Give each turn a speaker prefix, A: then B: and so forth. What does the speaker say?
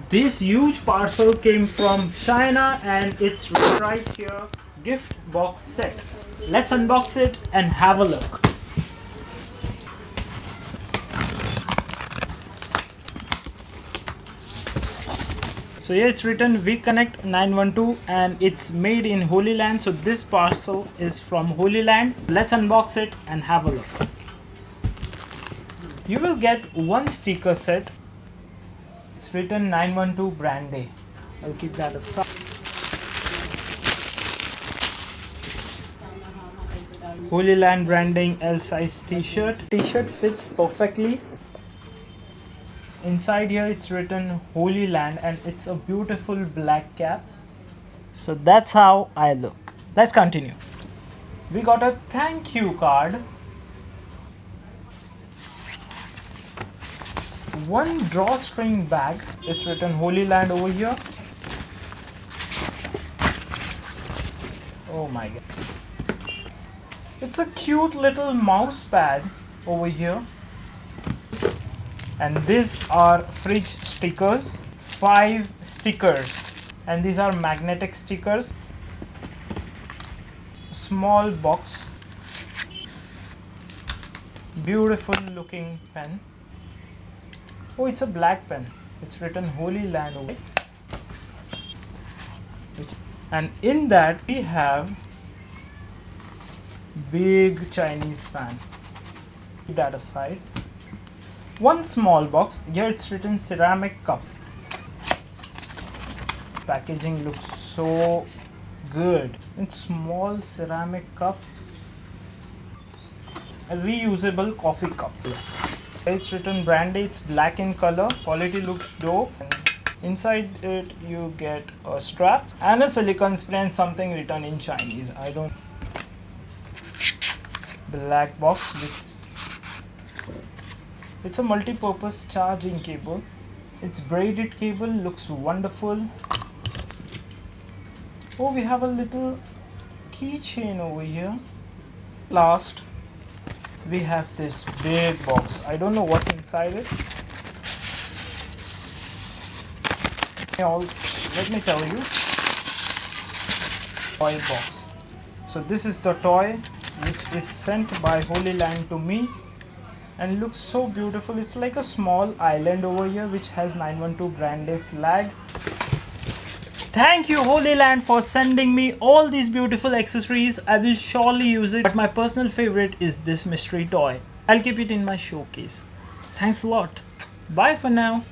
A: This huge parcel came from China and it's right here, gift box set. Let's unbox it and have a look. So here it's written We Connect 912 and it's made in Hollyland. So this parcel is from Hollyland. Let's unbox it and have a look. You will get one sticker set. It's written 912 brand day. I'll keep that aside. Hollyland branding L size t-shirt. T-shirt fits perfectly. Inside here it's written Hollyland and it's a beautiful black cap. So that's how I look. Let's continue. We got a thank you card. One drawstring bag. It's written Hollyland over here. Oh my god. It's a cute little mouse pad over here. And these are fridge stickers. 5 stickers. And these are magnetic stickers. Small box. Beautiful looking pen. Oh, it's a black pen. It's written Hollyland over. And in that we have big Chinese fan. Keep that aside. One small box. Here it's written ceramic cup. Packaging looks so good. It's small ceramic cup. It's a reusable coffee cup. It's written brandy. It's black in color. Quality looks dope. And inside it you get a strap and a silicone spray and something written in Chinese. I don't. Black box with. It's a multi-purpose charging cable. It's braided cable. Looks wonderful. Oh, we have a little keychain over here. Last, we have this big box. I don't know what's inside it. Let me tell you. Toy box. So this is the toy which is sent by Hollyland to me and looks so beautiful. It's like a small island over here which has 912 brand day flag. Thank you Hollyland for sending me all these beautiful accessories. I will surely use it, but my personal favorite is this mystery toy. I'll keep it in my showcase. Thanks a lot. Bye for now.